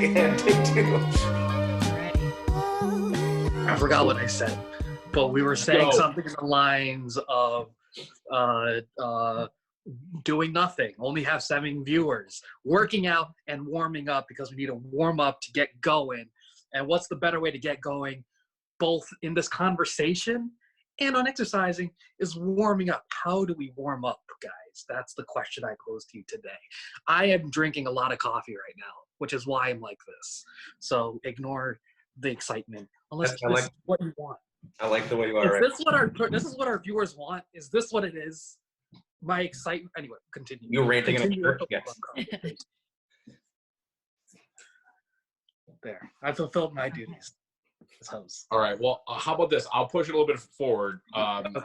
and take two. I forgot what I said, but we were saying something in the lines of doing nothing, only have 7 viewers, working out and warming up because we need to warm up to get going. And what's the better way to get going, both in this conversation and on exercising, is warming up. How do we warm up, guys? That's the question I posed to you today. I am drinking a lot of coffee right now, which is why I'm like this. So ignore the excitement, unless this is what you want. I like the way you are. This is what our viewers want? Is this what it is? My excitement. Anyway, continue. You're ranting in a church. Yes. There, I fulfilled my duties as host. All right. Well, how about this? I'll push it a little bit forward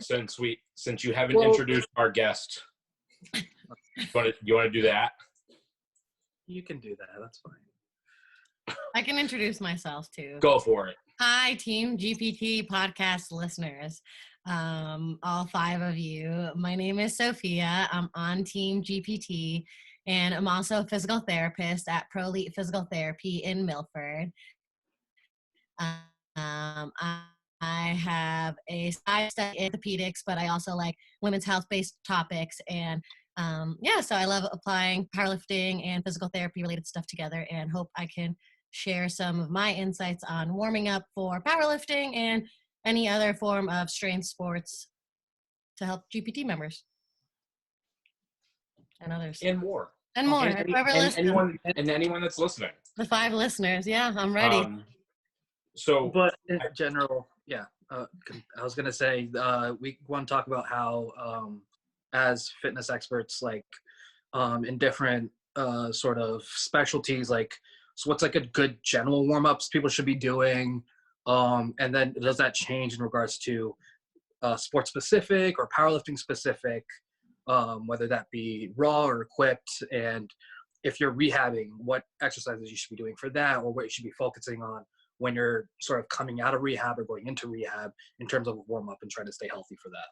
since you haven't introduced our guest. You want to do that? You can do that. That's fine. I can introduce myself too. Go for it. Hi, Team GPT podcast listeners. All 5 of you. My name is Sophia. I'm on Team GPT, and I'm also a physical therapist at Pro Elite Physical Therapy in Milford. I have a side study in orthopedics, but I also like women's health-based topics. And so I love applying powerlifting and physical therapy related stuff together, and hope I can share some of my insights on warming up for powerlifting and any other form of strength sports to help GPT members and others. And more. And more. Anyone that's listening. The 5 listeners. Yeah, I'm ready. But in general, I was going to say, we want to talk about how, as fitness experts, like in different sort of specialties, like, so what's like a good general warm-ups people should be doing? And then does that change in regards to sport specific or powerlifting specific, whether that be raw or equipped? And if you're rehabbing, what exercises you should be doing for that, or what you should be focusing on when you're sort of coming out of rehab or going into rehab in terms of warm up and trying to stay healthy for that.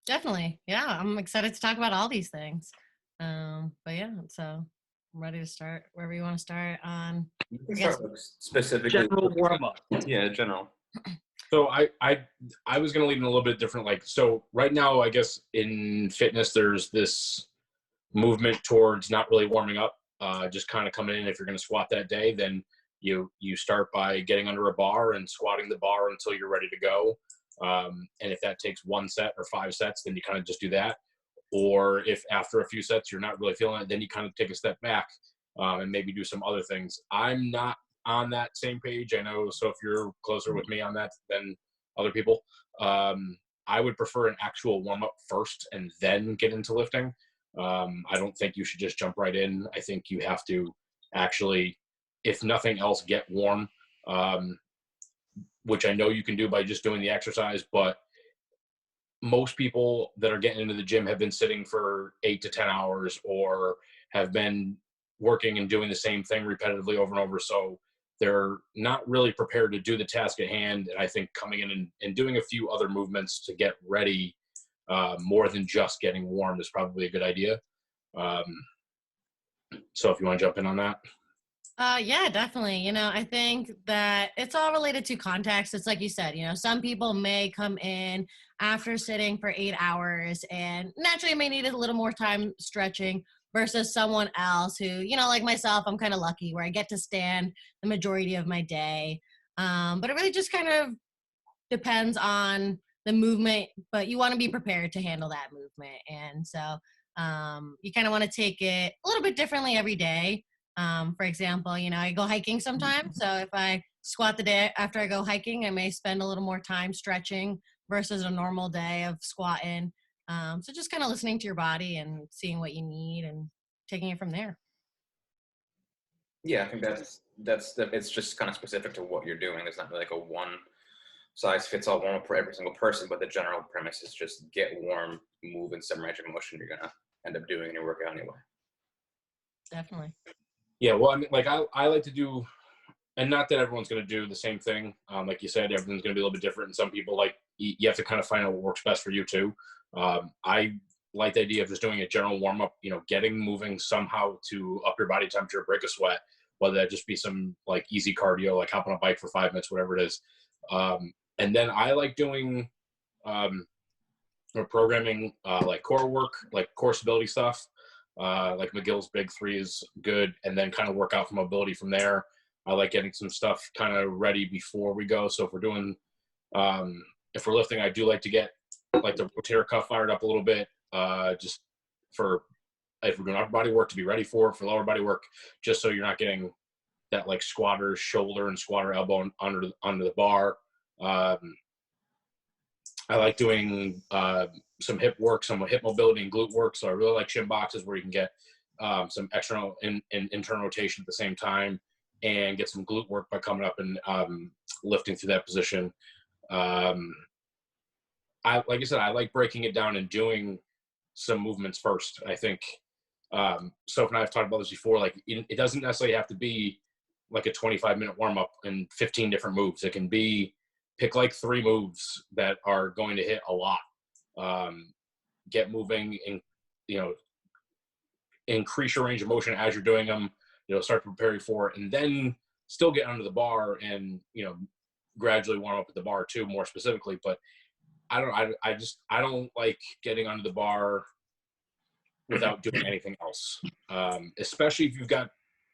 Definitely. Yeah. I'm excited to talk about all these things. So I'm ready to start wherever you want to start on. You can start with specifically general warm up. Yeah, general. So I was going to lead in a little bit different. Like, so right now, I guess in fitness, there's this movement towards not really warming up, just kind of coming in. If you're going to squat that day, then you start by getting under a bar and squatting the bar until you're ready to go. And if that takes 1 set or 5 sets, then you kind of just do that. Or if after a few sets you're not really feeling it, then you kind of take a step back and maybe do some other things. I'm not on that same page. I know, so if you're closer with me on that than other people, I would prefer an actual warm-up first and then get into lifting. I don't think you should just jump right in. I think you have to actually, if nothing else, get warm, which I know you can do by just doing the exercise, but most people that are getting into the gym have been sitting for 8 to 10 hours or have been working and doing the same thing repetitively over and over. So they're not really prepared to do the task at hand. And I think coming in and doing a few other movements to get ready more than just getting warm is probably a good idea. So if you want to jump in on that. Yeah, definitely. I think that it's all related to context. It's like you said, some people may come in after sitting for 8 hours and naturally may need a little more time stretching versus someone else who, like myself, I'm kind of lucky where I get to stand the majority of my day. But it really just kind of depends on the movement, but you want to be prepared to handle that movement. And so you kind of want to take it a little bit differently every day. For example, I go hiking sometimes. So if I squat the day after I go hiking, I may spend a little more time stretching versus a normal day of squatting. So just kind of listening to your body and seeing what you need and taking it from there. Yeah, I think it's just kind of specific to what you're doing. There's not really like a one size fits all warm up for every single person, but the general premise is just get warm, move in some range of motion you're gonna end up doing in your workout anyway. Definitely. Yeah, well, I mean, like I like to do, and not that everyone's going to do the same thing. Like you said, everything's going to be a little bit different. And some people, like, you have to kind of find out what works best for you too. I like the idea of just doing a general warm up, getting moving somehow to up your body temperature, break a sweat. whether that just be some like easy cardio, like hop on a bike for 5 minutes, whatever it is. And then I like doing or programming like core work, like core stability stuff. Like McGill's Big Three is good, and then kind of work out for mobility from there. I like getting some stuff kind of ready before we go. So if we're doing, if we're lifting, I do like to get like the rotator cuff fired up a little bit, just for if we're doing upper body work to be ready for lower body work, just so you're not getting that like squatter shoulder and squatter elbow under the bar. I like doing some hip work, some hip mobility and glute work. So I really like shin boxes where you can get some external and internal rotation at the same time, and get some glute work by coming up and lifting through that position. Like I said, I like breaking it down and doing some movements first. I think Soph and I have talked about this before. Like it doesn't necessarily have to be like a 25-minute warm up and 15 different moves. It can be pick like 3 moves that are going to hit a lot. Get moving and, increase your range of motion as you're doing them, start to prepare you for it, and then still get under the bar and, gradually warm up at the bar too, more specifically. But I don't like getting under the bar without doing anything else. Especially if you've got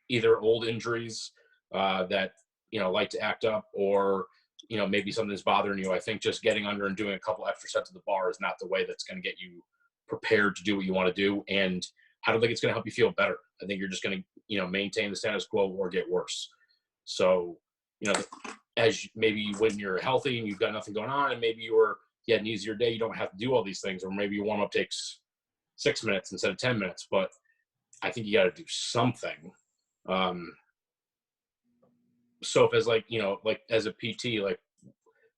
either old injuries that, like to act up, or, maybe something's bothering you. I think just getting under and doing a couple extra sets of the bar is not the way that's going to get you prepared to do what you want to do. And I don't think it's going to help you feel better. I think you're just going to, maintain the status quo or get worse. So, as maybe when you're healthy and you've got nothing going on, and maybe you had an easier day, you don't have to do all these things, or maybe your warm up takes 6 minutes instead of 10 minutes. But I think you got to do something. So if as like as a PT, like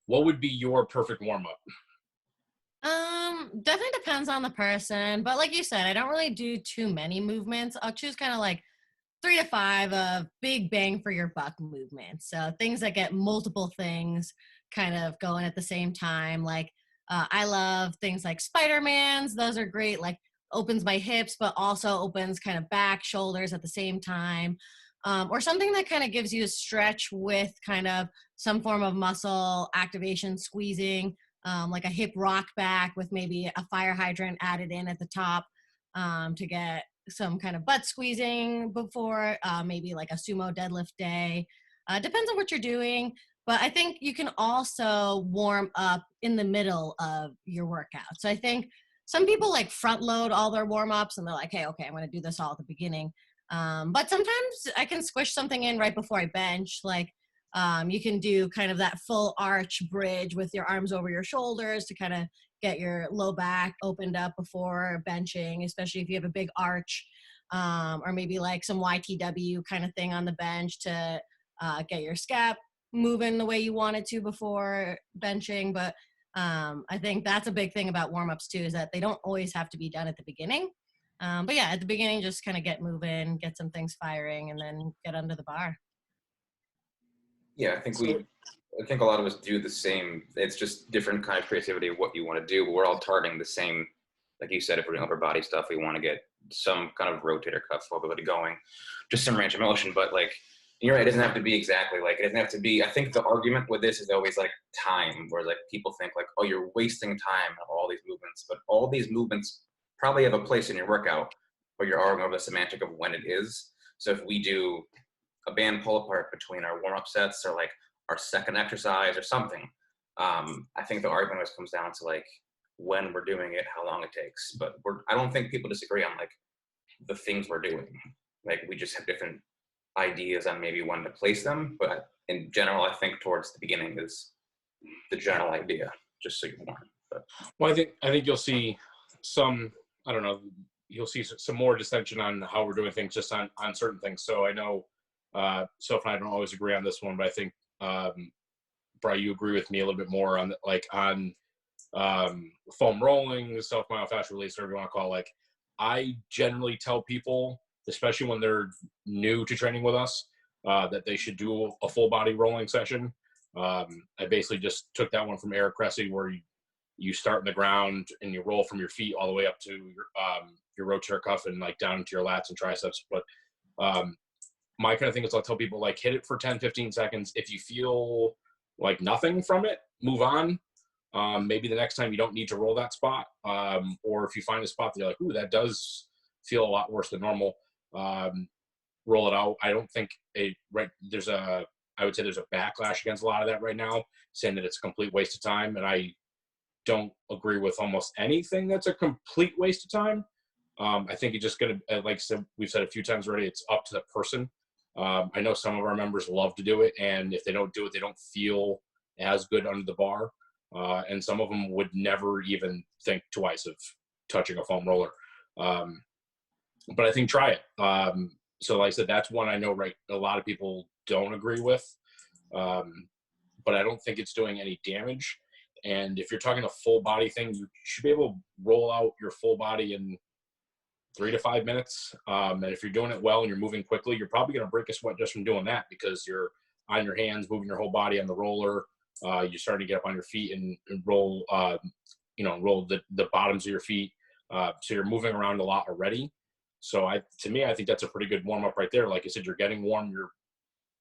what would be your perfect warm up? Definitely depends on the person, but like you said, I don't really do too many movements. I'll choose kind of like 3 to 5 of big bang for your buck movements. So things that get multiple things kind of going at the same time. Like I love things like Spider-Man's. Those are great. Like opens my hips, but also opens kind of back, shoulders at the same time. Or something that kind of gives you a stretch with kind of some form of muscle activation, squeezing, like a hip rock back with maybe a fire hydrant added in at the top to get some kind of butt squeezing before, maybe like a sumo deadlift day. Depends on what you're doing. But I think you can also warm up in the middle of your workout. So I think some people like front load all their warm ups and they're like, hey, okay, I'm going to do this all at the beginning. But sometimes I can squish something in right before I bench. Like you can do kind of that full arch bridge with your arms over your shoulders to kind of get your low back opened up before benching, especially if you have a big arch, or maybe like some YTW kind of thing on the bench to get your scap moving the way you want it to before benching. But I think that's a big thing about warm-ups too, is that they don't always have to be done at the beginning. But yeah, at the beginning, just kind of get moving, get some things firing, and then get under the bar. Yeah, I think a lot of us do the same. It's just different kind of creativity of what you want to do, but we're all targeting the same. Like you said, if we're doing upper body stuff, we want to get some kind of rotator cuff mobility going, just some range of motion. But like, you're right, it doesn't have to be exactly like, it doesn't have to be, I think the argument with this is always like time, where like people think like, oh, you're wasting time on all these movements, but all these movements probably have a place in your workout, but you're arguing over the semantic of when it is. So if we do a band pull apart between our warm-up sets, or like our second exercise or something, I think the argument always comes down to like when we're doing it, how long it takes. But I don't think people disagree on like the things we're doing. Like we just have different ideas on maybe when to place them, but in general, I think towards the beginning is the general idea, just so you're warm. But well, I think you'll see some, I don't know, you'll see some more dissension on how we're doing things just on certain things. So I know Soph and I don't always agree on this one, but I think Bri, you agree with me a little bit more on foam rolling, self-myofascial release, whatever you want to call it. Like I generally tell people, especially when they're new to training with us, that they should do a full body rolling session. I basically just took that one from Eric Cressy, where you start in the ground and you roll from your feet all the way up to your rotator cuff and like down into your lats and triceps. But my kind of thing is I'll tell people like hit it for 10, 15 seconds. If you feel like nothing from it, move on. Maybe the next time you don't need to roll that spot. Or if you find a spot that you're like, ooh, that does feel a lot worse than normal, roll it out. I don't think I would say there's a backlash against a lot of that right now, saying that it's a complete waste of time. And I don't agree with almost anything that's a complete waste of time. I think it's just going to, like we've said a few times already, it's up to the person. I know some of our members love to do it, and if they don't do it, they don't feel as good under the bar. And some of them would never even think twice of touching a foam roller. But I think try it. So like I said, that's one I know a lot of people don't agree with. But I don't think it's doing any damage. And if you're talking a full body thing, you should be able to roll out your full body in 3 to 5 minutes. And if you're doing it well and you're moving quickly, you're probably going to break a sweat just from doing that, because you're on your hands, moving your whole body on the roller. You're starting to get up on your feet and roll, roll the bottoms of your feet. So you're moving around a lot already. So to me, I think that's a pretty good warm up right there. Like I said, you're getting warm,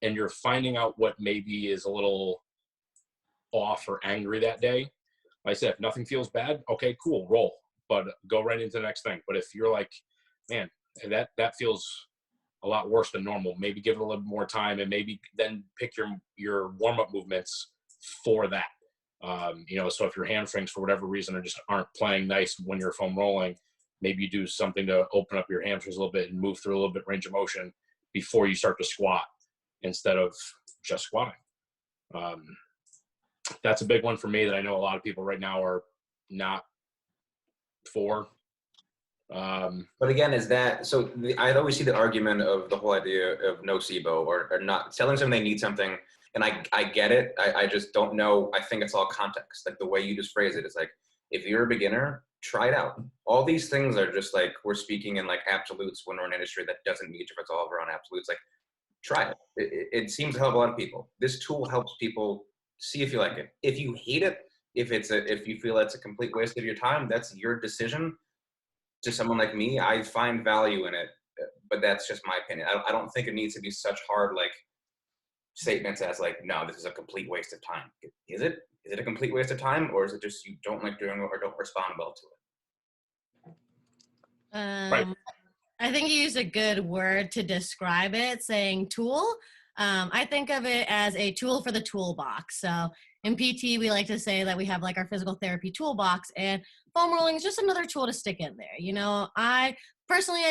you're finding out what maybe is a little off or angry that day. Like I said, if nothing feels bad, okay, cool, roll, but go right into the next thing. But if you're like, man, that feels a lot worse than normal, maybe give it a little bit more time, and maybe then pick your warm up movements for that. So if your hamstrings for whatever reason aren't playing nice when you're foam rolling, maybe you do something to open up your hamstrings a little bit and move through a little bit range of motion before you start to squat instead of just squatting. That's a big one for me that I know a lot of people right now are not for. But again, I always see the argument of the whole idea of nocebo or not telling someone they need something. And I get it. I just don't know. I think it's all context. Like the way you just phrase it is like, if you're a beginner, try it out. All these things are just like, we're speaking in like absolutes when we're in an industry that doesn't need to resolve around absolutes. Like, try it. It seems to help a lot of people. This tool helps people see if you like it. If you hate it, if you feel it's a complete waste of your time, that's your decision. To someone like me, I find value in it, but that's just my opinion. I don't think it needs to be such hard like statements as like, no, this is a complete waste of time. Is it? Is it a complete waste of time, or is it just you don't like doing it or don't respond well to it? Right. I think you used a good word to describe it, saying tool. I think of it as a tool for the toolbox. So in PT, we like to say that we have like our physical therapy toolbox, and foam rolling is just another tool to stick in there. I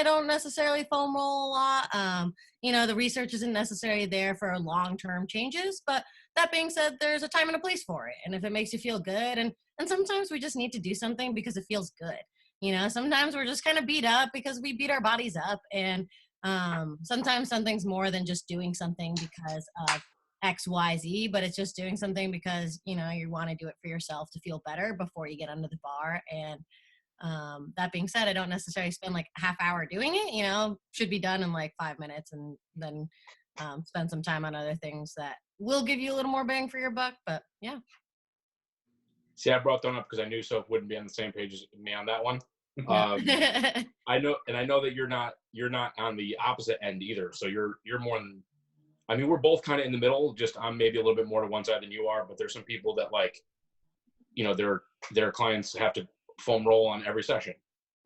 don't necessarily foam roll a lot. The research isn't necessarily there for long-term changes, but that being said, there's a time and a place for it. And if it makes you feel good, and sometimes we just need to do something because it feels good. Sometimes we're just kind of beat up because we beat our bodies up, and sometimes something's more than just doing something because of X, Y, Z, but it's just doing something because, you want to do it for yourself to feel better before you get under the bar. And that being said, I don't necessarily spend like a half hour doing it, should be done in like 5 minutes, and then spend some time on other things that will give you a little more bang for your buck. But yeah. See, I brought that one up because I knew Soph wouldn't be on the same page as me on that one. I know that you're not on the opposite end either. So you're more than, we're both kind of in the middle. Just I'm maybe a little bit more to one side than you are. But there's some people that like, their clients have to foam roll on every session,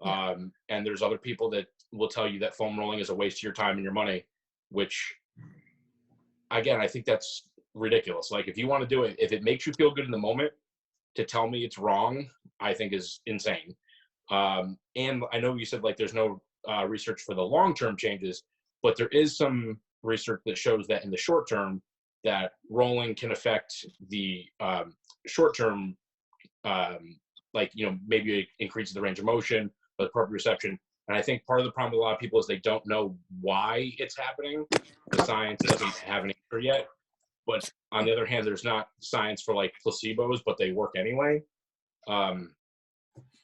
and there's other people that will tell you that foam rolling is a waste of your time and your money, which, again, I think that's ridiculous. Like if you want to do it, if it makes you feel good in the moment, to tell me it's wrong, I think is insane. And I know you said like there's no research for the long-term changes, but there is some research that shows that in the short term that rolling can affect the short-term, maybe it increases the range of motion, or the proprioception. And I think part of the problem with a lot of people is they don't know why it's happening. The science doesn't have an answer yet. But on the other hand, there's not science for like placebos, but they work anyway.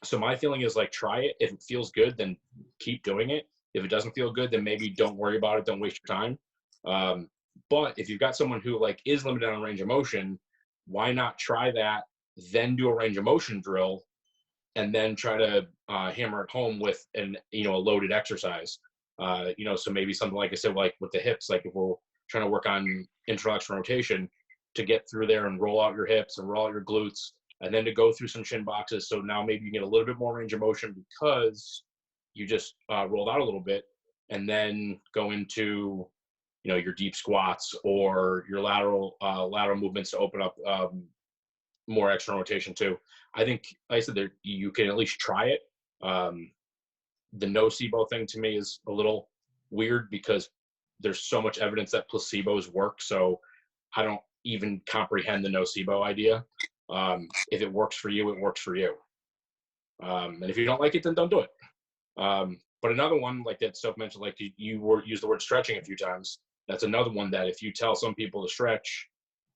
So my feeling is like, try it. If it feels good, then keep doing it. If it doesn't feel good, then maybe don't worry about it. Don't waste your time. But if you've got someone who like is limited on range of motion, why not try that, then do a range of motion drill, and then try to hammer it home with a loaded exercise. So maybe something like I said, like with the hips, like if we're trying to work on intraflexion rotation, to get through there and roll out your hips and roll out your glutes, and then to go through some shin boxes. So now maybe you get a little bit more range of motion because you just rolled out a little bit, and then go into, your deep squats or your lateral movements to open up more external rotation too. I think, like I said, there, you can at least try it. The nocebo thing to me is a little weird because there's so much evidence that placebos work. So I don't even comprehend the nocebo idea. If it works for you, it works for you. And if you don't like it, then don't do it. But another one like that Soph mentioned, like you used the word stretching a few times. That's another one that if you tell some people to stretch,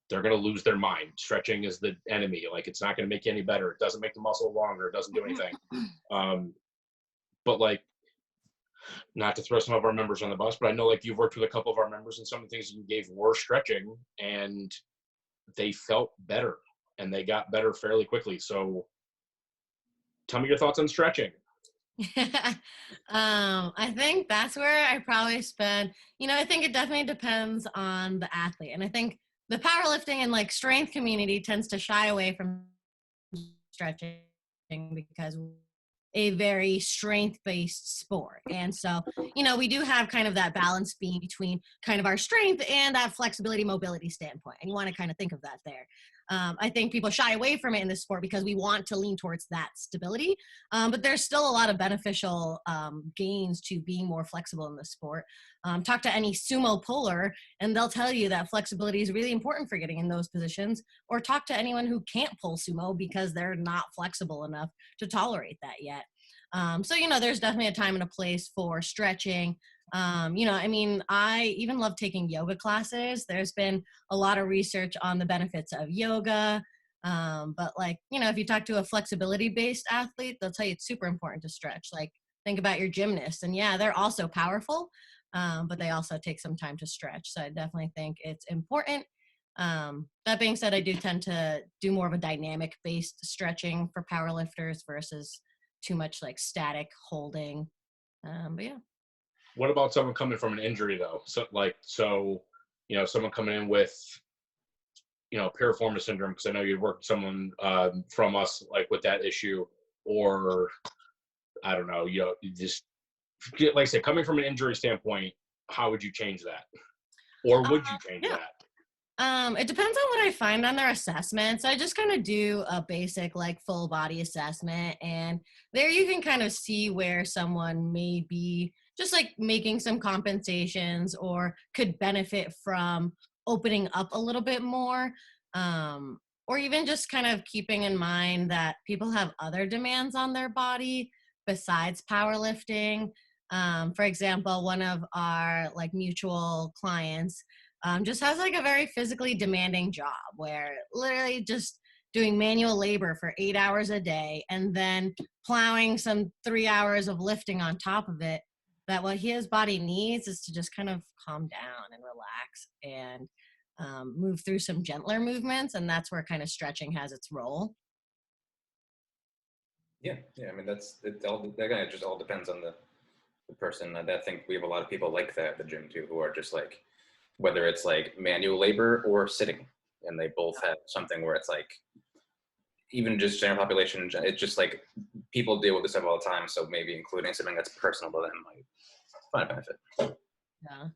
they're going to lose their mind. Stretching is the enemy. Like, it's not going to make you any better. It doesn't make the muscle longer. It doesn't do anything. But like, not to throw some of our members on the bus, but I know like you've worked with a couple of our members, and some of the things you gave were stretching, and they felt better and they got better fairly quickly. So tell me your thoughts on stretching. I think that's where I probably spend, I think it definitely depends on the athlete. And I think the powerlifting and like strength community tends to shy away from stretching because a very strength-based sport. And so, we do have kind of that balance being between kind of our strength and that flexibility, mobility standpoint. And you want to kind of think of that there. I think people shy away from it in this sport because we want to lean towards that stability. But there's still a lot of beneficial gains to being more flexible in this sport. Talk to any sumo puller and they'll tell you that flexibility is really important for getting in those positions, or talk to anyone who can't pull sumo because they're not flexible enough to tolerate that yet. So, there's definitely a time and a place for stretching. I even love taking yoga classes. There's been a lot of research on the benefits of yoga. But like, if you talk to a flexibility-based athlete, they'll tell you it's super important to stretch. Like, think about your gymnasts, and yeah, they're also powerful, but they also take some time to stretch. So I definitely think it's important. That being said, I do tend to do more of a dynamic-based stretching for powerlifters versus too much like static holding. But yeah. What about someone coming from an injury though? Someone coming in with, piriformis syndrome, because I know you'd worked with someone from us like with that issue, or I don't know, you just like I said, coming from an injury standpoint, how would you change that? Or would you change that? It depends on what I find on their assessment. So I just kind of do a basic like full body assessment, and there you can kind of see where someone may be just like making some compensations or could benefit from opening up a little bit more. Or even just kind of keeping in mind that people have other demands on their body besides powerlifting. For example, one of our like mutual clients just has like a very physically demanding job where literally just doing manual labor for 8 hours a day and then plowing some 3 hours of lifting on top of it, that what his body needs is to just kind of calm down and relax and move through some gentler movements. And that's where kind of stretching has its role. Yeah. I mean, that kind of just all depends on the person. I think we have a lot of people like that at the gym too, who are just like, whether it's like manual labor or sitting, and they both have something where it's like, even just general population, it's just like people deal with this stuff all the time. So maybe including something that's personal to them might find a benefit. Yeah.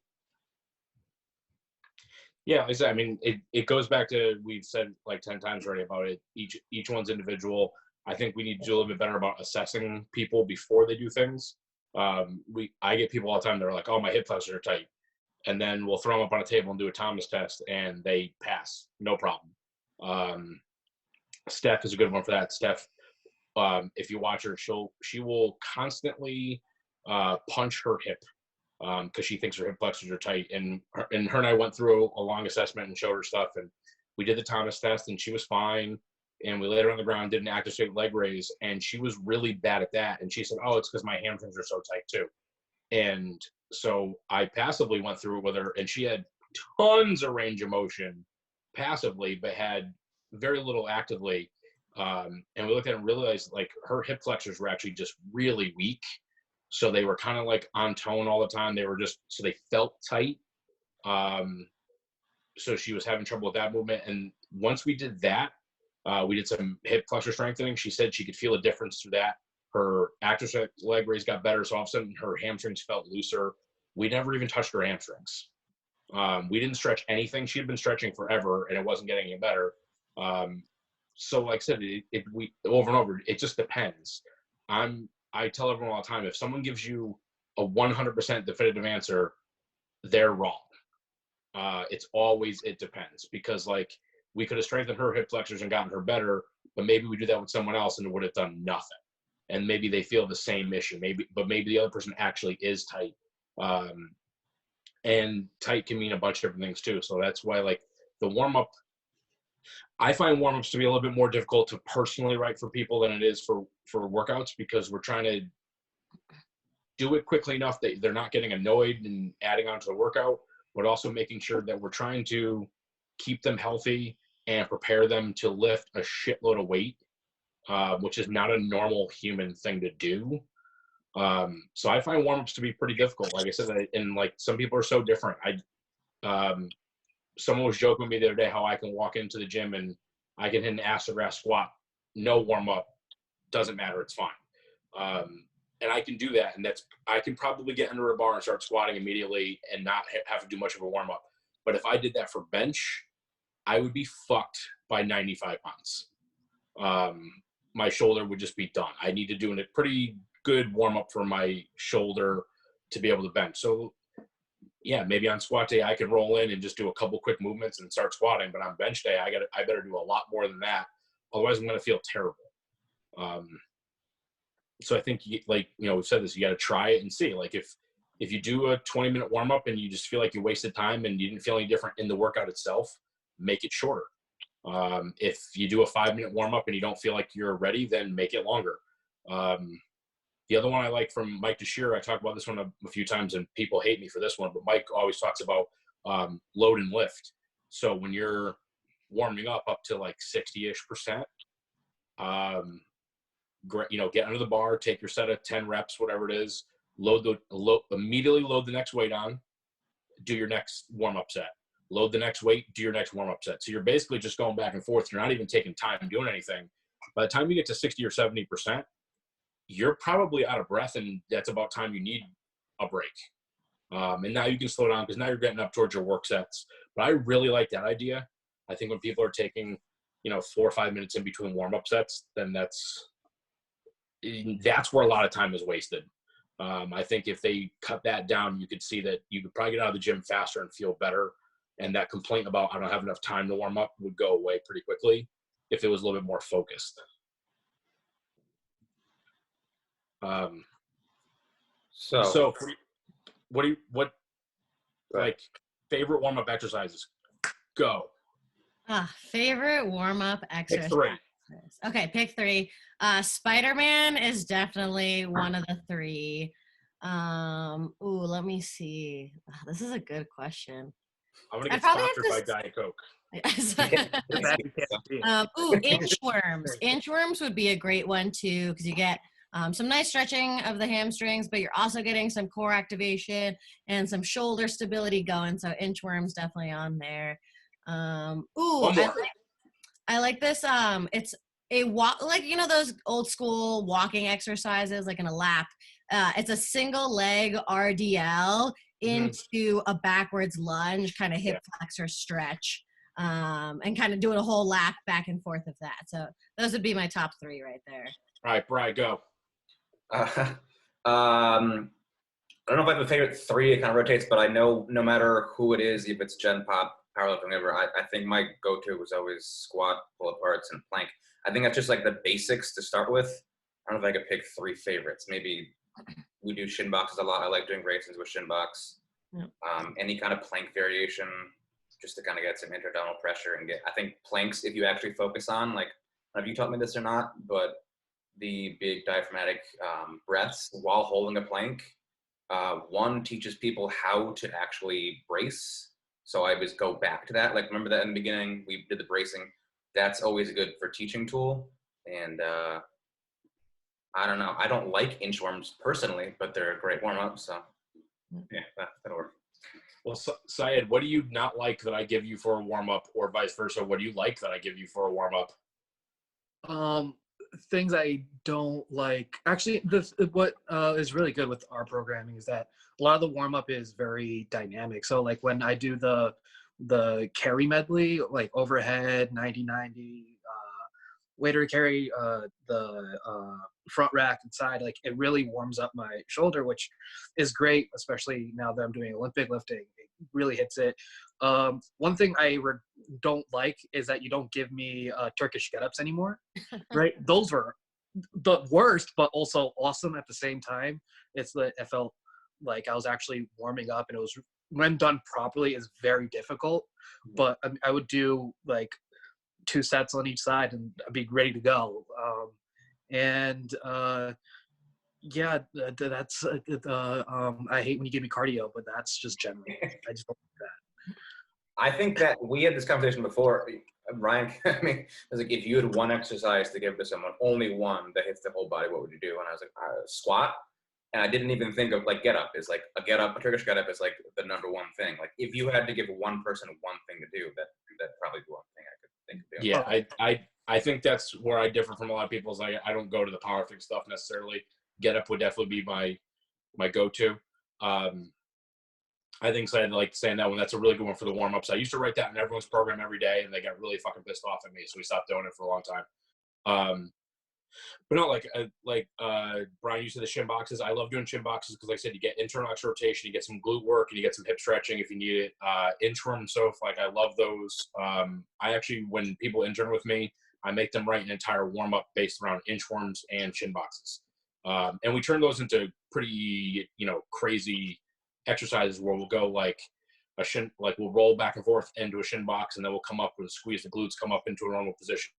Yeah, like I said, I mean, it goes back to, we've said like 10 times already about it. Each one's individual. I think we need to do a little bit better about assessing people before they do things. I get people all the time that are like, oh, my hip flexors are tight. And then we'll throw them up on a table and do a Thomas test, and they pass, no problem. Steph is a good one for that. Steph, if you watch her, she will constantly punch her hip because she thinks her hip flexors are tight. And her and I went through a long assessment and showed her stuff, and we did the Thomas test, and she was fine. And we laid her on the ground, did an active straight leg raise, and she was really bad at that. And she said, oh, it's because my hamstrings are so tight too. And so I passively went through it with her, and she had tons of range of motion passively, but had very little actively. And we looked at it and realized like her hip flexors were actually just really weak. So they were kind of like on tone all the time. They were just, so they felt tight. So she was having trouble with that movement. And once we did that, we did some hip flexor strengthening. She said she could feel a difference through that. Her actor leg raise got better. So all of a sudden her hamstrings felt looser. We never even touched her hamstrings. We didn't stretch anything. She had been stretching forever and it wasn't getting any better. So like I said, we over and over, it just depends. I tell everyone all the time, if someone gives you a 100% definitive answer, they're wrong. It's always, it depends, because like we could have strengthened her hip flexors and gotten her better, but maybe we do that with someone else and it would have done nothing. And maybe they feel the same issue, but maybe the other person actually is tight. And tight can mean a bunch of different things too. So that's why like the warm up, I find warm ups to be a little bit more difficult to personally write for people than it is for workouts, because we're trying to do it quickly enough that they're not getting annoyed and adding on to the workout, but also making sure that we're trying to keep them healthy and prepare them to lift a shitload of weight, which is not a normal human thing to do. So I find warm-ups to be pretty difficult. Like I said, and like some people are so different. Someone was joking with me the other day how I can walk into the gym and I can hit an ass-to-grass squat, no warm-up, doesn't matter, it's fine. And I can do that, and I can probably get under a bar and start squatting immediately and not have to do much of a warm-up. But if I did that for bench, I would be fucked by 95 pounds. My shoulder would just be done. I need to do a pretty good warm-up for my shoulder to be able to bench. So yeah, maybe on squat day I could roll in and just do a couple quick movements and start squatting, but on bench day I better do a lot more than that, otherwise I'm going to feel terrible. So I think we've said this, you got to try it and see. Like if you do a 20-minute warm-up and you just feel like you wasted time and you didn't feel any different in the workout itself, make it shorter. If you do a 5-minute warm-up and you don't feel like you're ready, then make it longer. The other one I like from Mike DeShear, I talked about this one a few times and people hate me for this one, but Mike always talks about load and lift. So when you're warming up to like 60-ish%, get under the bar, take your set of 10 reps, whatever it is, immediately load the next weight on, do your next warm-up set. Load the next weight, do your next warm-up set. So you're basically just going back and forth. You're not even taking time doing anything. By the time you get to 60 or 70%, you're probably out of breath, and that's about time you need a break. And now you can slow down because now you're getting up towards your work sets. But I really like that idea. I think when people are taking, 4 or 5 minutes in between warm-up sets, then that's where a lot of time is wasted. I think if they cut that down, you could see that you could probably get out of the gym faster and feel better. And that complaint about I don't have enough time to warm up would go away pretty quickly if it was a little bit more focused. So what like favorite warm-up exercises? Go. Favorite warm-up exercise. Pick 3. Okay, pick 3. Spider-Man is definitely one of the 3. Let me see. This is a good question. I'm gonna get sponsored by Diet Coke. Inchworms. Inchworms would be a great one too, because you get some nice stretching of the hamstrings, but you're also getting some core activation and some shoulder stability going. So inchworms definitely on there. I like this. It's a walk, like those old school walking exercises, like in a lap. It's a single leg RDL into a backwards lunge, kind of hip flexor stretch, and kind of doing a whole lap back and forth of that. So those would be my top 3 right there. All right, Brian, go. I don't know if I have a favorite 3. It kind of rotates, but I know no matter who it is, if it's Gen Pop, powerlifting, whatever, I think my go-to was always squat, pull-aparts, and plank. I think that's just like the basics to start with. I don't know if I could pick 3 favorites. Maybe we do shin boxes a lot. I like doing racings with shin box. Yep. Any kind of plank variation, just to kind of get some intra-abdominal pressure and I think planks, if you actually focus on, like, I don't know if you taught me this or not, but the big diaphragmatic breaths while holding a plank, one teaches people how to actually brace. So I always go back to that. Like, remember that in the beginning, we did the bracing. That's always a good for teaching tool. And I don't know. I don't like inchworms personally, but they're a great warm up. So yeah, that'll work. Well, Syed, what do you not like that I give you for a warm up, or vice versa? What do you like that I give you for a warm up? Things I don't like. Actually, what is really good with our programming is that a lot of the warm up is very dynamic. So like when I do the carry medley, like overhead 90-90, waiter carry, the front rack and side, like it really warms up my shoulder, which is great, especially now that I'm doing Olympic lifting. It really hits it. One thing I don't like is that you don't give me Turkish get-ups anymore, right? Those were the worst, but also awesome at the same time. It felt like I was actually warming up, and it was, when done properly, is very difficult. But I would do like 2 sets on each side and I'd be ready to go. Yeah, that's I hate when you give me cardio, but that's just general. I just don't like that. I think that we had this conversation before, Ryan. I mean, it was like, if you had one exercise to give to someone, only one that hits the whole body, what would you do? And I was like, squat. And I didn't even think of like get up. Is like a Turkish get up is like the number one thing. Like if you had to give one person one thing to do, that's probably the one thing I could think of doing. Yeah, I think that's where I differ from a lot of people. Is I don't go to the powerlifting stuff necessarily. Get up would definitely be my go-to. I think so. I like saying that one. That's a really good one for the warm-ups. I used to write that in everyone's program every day, and they got really fucking pissed off at me, so we stopped doing it for a long time. But no, like Brian, you said the shin boxes. I love doing shin boxes because, like I said, you get internal extra rotation, you get some glute work, and you get some hip stretching if you need it. Inchworm and Soph, like I love those. I actually, when people intern with me, I make them write an entire warm-up based around inchworms and shin boxes. And we turn those into pretty, crazy exercises where we'll go like a shin, like we'll roll back and forth into a shin box, and then we'll come up with squeeze the glutes, come up into a normal position,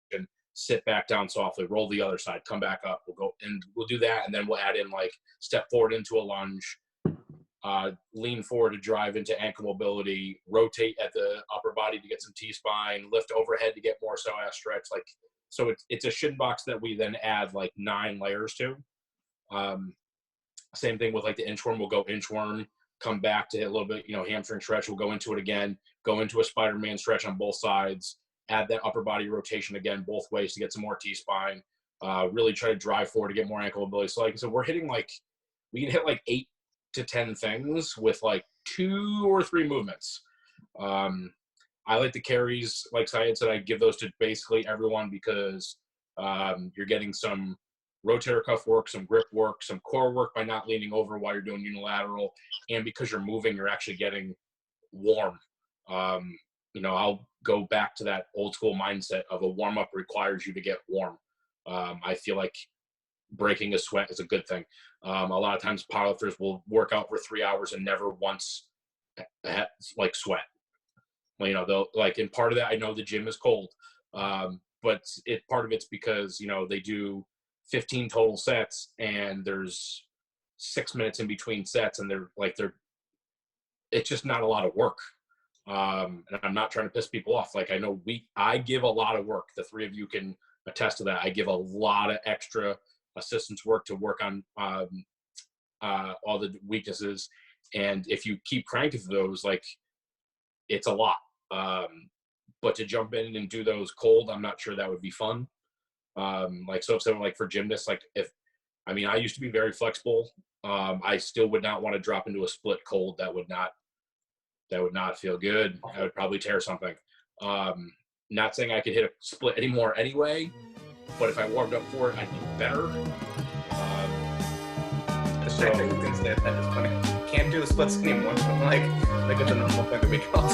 sit back down softly, roll the other side, come back up. We'll go and we'll do that, and then we'll add in like step forward into a lunge, lean forward to drive into ankle mobility, rotate at the upper body to get some T-spine, lift overhead to get more psoas stretch. Like, so it's a shin box that we then add like 9 layers to. Same thing with like the inchworm. We'll go inchworm, come back to hit a little bit, hamstring stretch. We'll go into it again, go into a Spider-Man stretch on both sides, add that upper body rotation again, both ways to get some more T-spine, really try to drive forward to get more ankle mobility. So like I said, we can hit like 8 to 10 things with like 2 or 3 movements. I like the carries, like Syed said, I give those to basically everyone because you're getting some rotator cuff work, some grip work, some core work by not leaning over while you're doing unilateral, and because you're moving, you're actually getting warm. I'll go back to that old school mindset of a warm-up requires you to get warm. I feel like breaking a sweat is a good thing. A lot of times powerlifters will work out for 3 hours and never once like sweat. They'll like, and part of that, I know the gym is cold, but part of it's because, they do 15 total sets and there's 6 minutes in between sets, and it's just not a lot of work. And I'm not trying to piss people off. Like, I know I give a lot of work. The 3 of you can attest to that. I give a lot of extra assistance work to work on all the weaknesses. And if you keep cranking those, like, it's a lot. But to jump in and do those cold, I'm not sure that would be fun. Like Soph said, like for gymnasts, I used to be very flexible. I still would not want to drop into a split cold. That would not feel good. I would probably tear something. Not saying I could hit a split anymore anyway, but if I warmed up for it, I'd be better. That is funny. Can't do the splits anymore. Like it's a normal thing to be called.